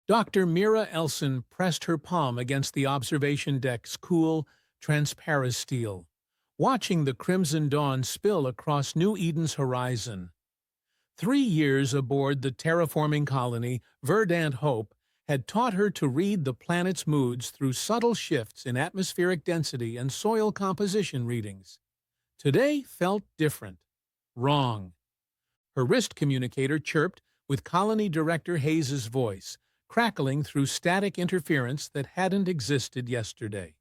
Dr. Mira Elsen pressed her palm against the observation deck's cool, transparent steel, watching the crimson dawn spill across New Eden's horizon. 3 years aboard the terraforming colony, Verdant Hope had taught her to read the planet's moods through subtle shifts in atmospheric density and soil composition readings. Today felt different. Wrong. Her wrist communicator chirped with Colony Director Hayes's voice, crackling through static interference that hadn't existed yesterday.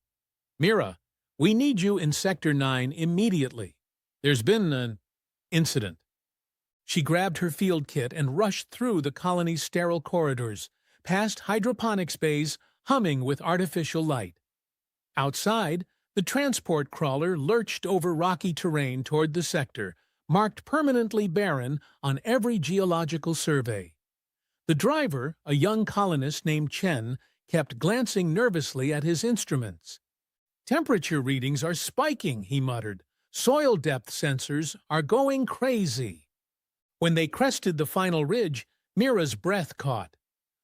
"Mira, we need you in Sector 9 immediately. There's been an incident." She grabbed her field kit and rushed through the colony's sterile corridors, past hydroponics bays humming with artificial light. Outside, the transport crawler lurched over rocky terrain toward the sector, marked permanently barren on every geological survey. The driver, a young colonist named Chen, kept glancing nervously at his instruments. "Temperature readings are spiking," he muttered. "Soil depth sensors are going crazy." When they crested the final ridge, Mira's breath caught.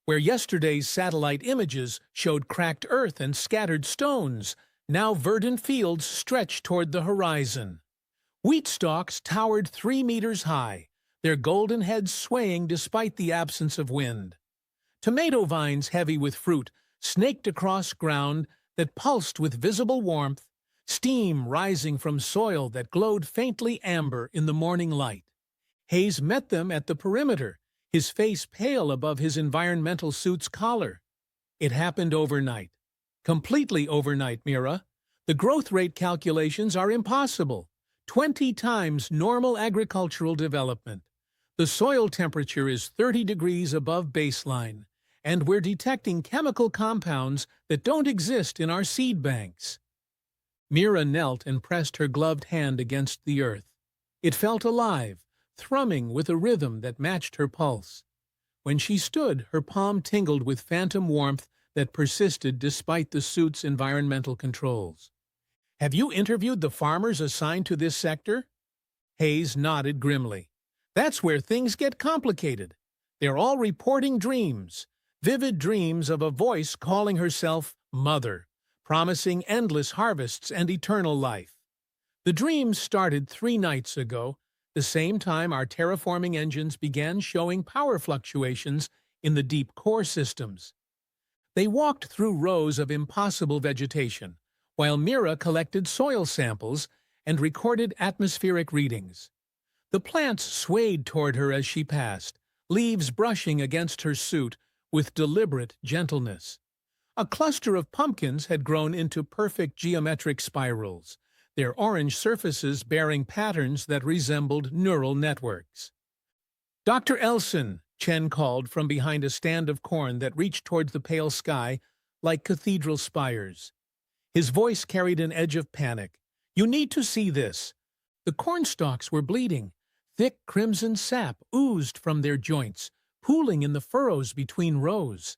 Where yesterday's satellite images showed cracked earth and scattered stones, now verdant fields stretched toward the horizon. Wheat stalks towered 3 meters high, their golden heads swaying despite the absence of wind. Tomato vines heavy with fruit snaked across ground that pulsed with visible warmth, steam rising from soil that glowed faintly amber in the morning light. Hayes met them at the perimeter, his face pale above his environmental suit's collar. "It happened overnight. Completely overnight, Mira. The growth rate calculations are impossible. 20 times normal agricultural development. The soil temperature is 30 degrees above baseline, and we're detecting chemical compounds that don't exist in our seed banks." Mira knelt and pressed her gloved hand against the earth. It felt alive, thrumming with a rhythm that matched her pulse. When she stood, her palm tingled with phantom warmth that persisted despite the suit's environmental controls. "Have you interviewed the farmers assigned to this sector?" Hayes nodded grimly. "That's where things get complicated. They're all reporting dreams, vivid dreams of a voice calling herself Mother, promising endless harvests and eternal life. The dreams started 3 nights ago, the same time our terraforming engines began showing power fluctuations in the deep core systems. They walked through rows of impossible vegetation, while Mira collected soil samples and recorded atmospheric readings. The plants swayed toward her as she passed, leaves brushing against her suit with deliberate gentleness. A cluster of pumpkins had grown into perfect geometric spirals, their orange surfaces bearing patterns that resembled neural networks. "Dr. Elsen," Chen called from behind a stand of corn that reached towards the pale sky like cathedral spires. His voice carried an edge of panic. "You need to see this." The corn stalks were bleeding. Thick crimson sap oozed from their joints, pooling in the furrows between rows.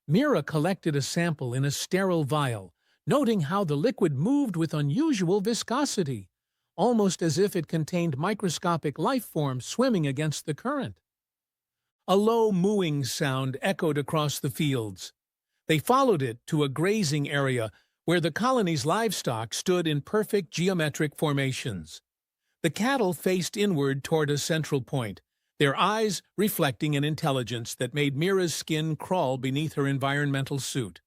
Mira collected a sample in a sterile vial, noting how the liquid moved with unusual viscosity, almost as if it contained microscopic life forms swimming against the current. A low mooing sound echoed across the fields. They followed it to a grazing area where the colony's livestock stood in perfect geometric formations. The cattle faced inward toward a central point, their eyes reflecting an intelligence that made Mira's skin crawl beneath her environmental suit.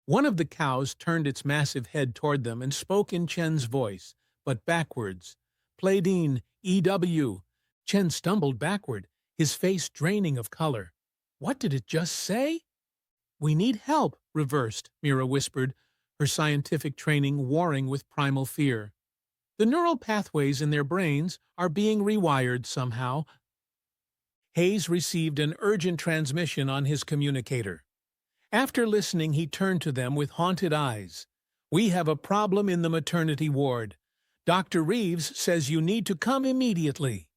One of the cows turned its massive head toward them and spoke in Chen's voice, but backwards. "Pladine, EW." Chen stumbled backward, his face draining of color. "What did it just say?" "We need help," reversed, Mira whispered, her scientific training warring with primal fear. "The neural pathways in their brains are being rewired somehow." Hayes received an urgent transmission on his communicator. After listening, he turned to them with haunted eyes. "We have a problem in the maternity ward. Dr. Reeves says you need to come immediately."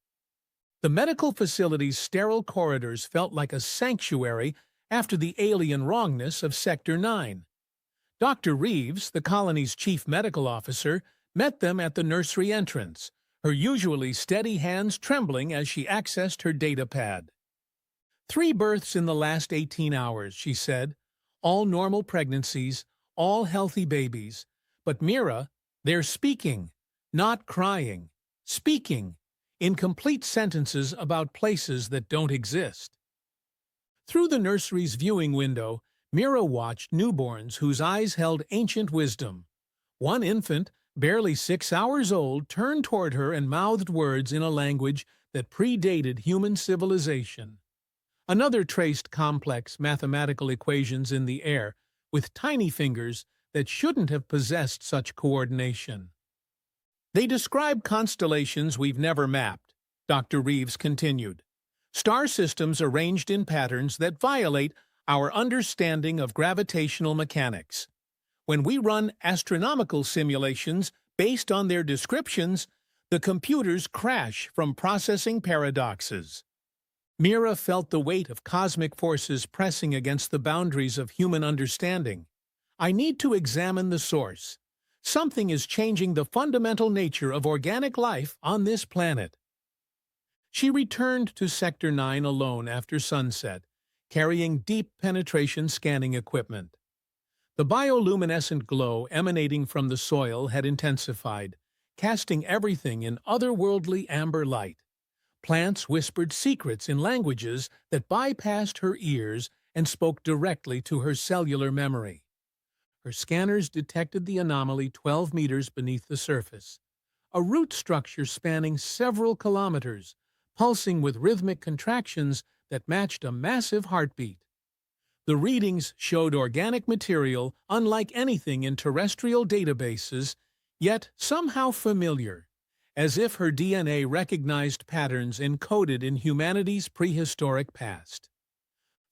The medical facility's sterile corridors felt like a sanctuary after the alien wrongness of Sector 9. Dr. Reeves, the colony's chief medical officer, met them at the nursery entrance, her usually steady hands trembling as she accessed her data pad. 3 births in the last 18 hours, she said. All normal pregnancies, all healthy babies. But Mira, they're speaking, not crying. Speaking, in complete sentences about places that don't exist. Through the nursery's viewing window, Mira watched newborns whose eyes held ancient wisdom. One infant, barely 6 hours old, turned toward her and mouthed words in a language that predated human civilization. Another traced complex mathematical equations in the air with tiny fingers that shouldn't have possessed such coordination. They describe constellations we've never mapped, Dr. Reeves continued. Star systems arranged in patterns that violate our understanding of gravitational mechanics. When we run astronomical simulations based on their descriptions, the computers crash from processing paradoxes. Mira felt the weight of cosmic forces pressing against the boundaries of human understanding. I need to examine the source. Something is changing the fundamental nature of organic life on this planet. She returned to Sector 9 alone after sunset, carrying deep penetration scanning equipment. The bioluminescent glow emanating from the soil had intensified, casting everything in otherworldly amber light. Plants whispered secrets in languages that bypassed her ears and spoke directly to her cellular memory. Her scanners detected the anomaly 12 meters beneath the surface, a root structure spanning several kilometers, pulsing with rhythmic contractions that matched a massive heartbeat. The readings showed organic material unlike anything in terrestrial databases, yet somehow familiar, as if her DNA recognized patterns encoded in humanity's prehistoric past.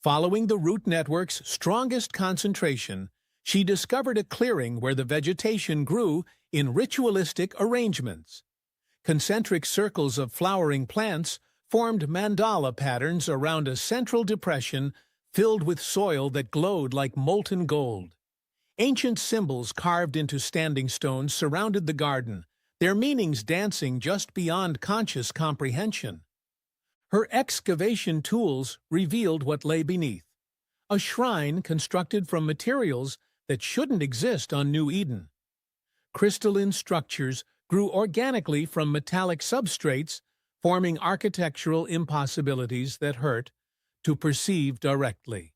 Following the root network's strongest concentration, she discovered a clearing where the vegetation grew in ritualistic arrangements. Concentric circles of flowering plants formed mandala patterns around a central depression filled with soil that glowed like molten gold. Ancient symbols carved into standing stones surrounded the garden, their meanings dancing just beyond conscious comprehension. Her excavation tools revealed what lay beneath, a shrine constructed from materials that shouldn't exist on New Eden. Crystalline structures grew organically from metallic substrates, forming architectural impossibilities that hurt to perceive directly.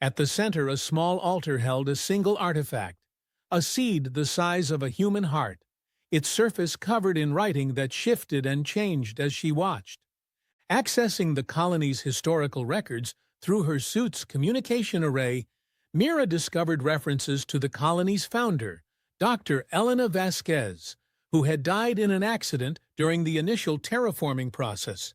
At the center, a small altar held a single artifact, a seed the size of a human heart, its surface covered in writing that shifted and changed as she watched. Accessing the colony's historical records through her suit's communication array, Mira discovered references to the colony's founder, Dr. Elena Vasquez, who had died in an accident during the initial terraforming process.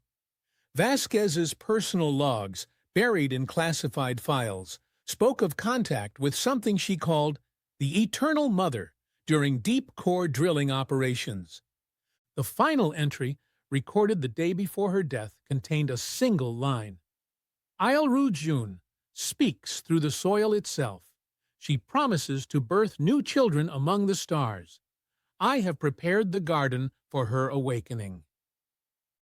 Vasquez's personal logs, buried in classified files, spoke of contact with something she called the Eternal Mother during deep core drilling operations. The final entry, recorded the day before her death, contained a single line. Aelru Zhun speaks through the soil itself. She promises to birth new children among the stars. I have prepared the garden for her awakening.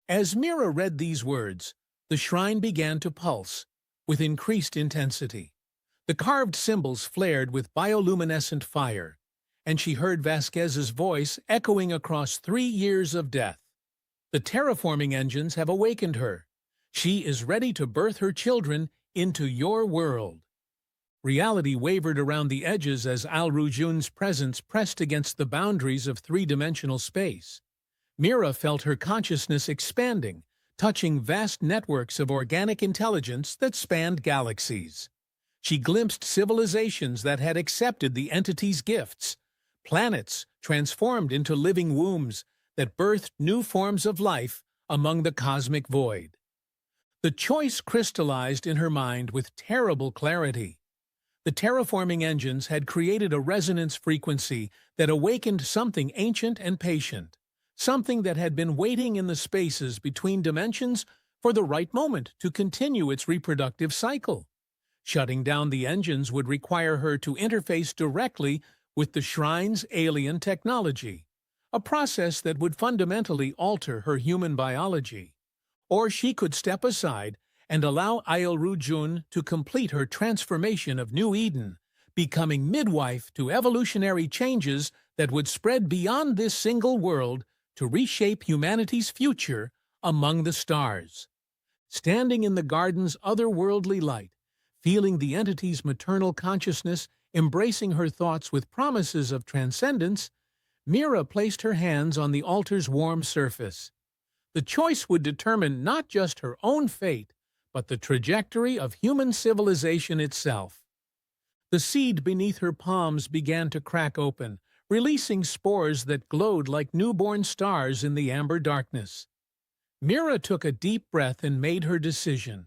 As Mira read these words, the shrine began to pulse with increased intensity. The carved symbols flared with bioluminescent fire, and she heard Vasquez's voice echoing across 3 years of death. The terraforming engines have awakened her. She is ready to birth her children into your world. Reality wavered around the edges as Aelru Zhun's presence pressed against the boundaries of three-dimensional space. Mira felt her consciousness expanding, touching vast networks of organic intelligence that spanned galaxies. She glimpsed civilizations that had accepted the entity's gifts, planets transformed into living wombs that birthed new forms of life among the cosmic void. The choice crystallized in her mind with terrible clarity. The terraforming engines had created a resonance frequency that awakened something ancient and patient, something that had been waiting in the spaces between dimensions for the right moment to continue its reproductive cycle. Shutting down the engines would require her to interface directly with the shrine's alien technology, a process that would fundamentally alter her human biology. Or she could step aside and allow Aelru Zhun to complete her transformation of New Eden, becoming midwife to evolutionary changes that would spread beyond this single world to reshape humanity's future among the stars. Standing in the garden's otherworldly light, feeling the entity's maternal consciousness embracing her thoughts with promises of transcendence, Mira placed her hands on the altar's warm surface. The choice would determine not just her own fate, but the trajectory of human civilization itself. The seed beneath her palms began to crack open, releasing spores that glowed like newborn stars in the amber darkness. Mira took a deep breath and made her decision.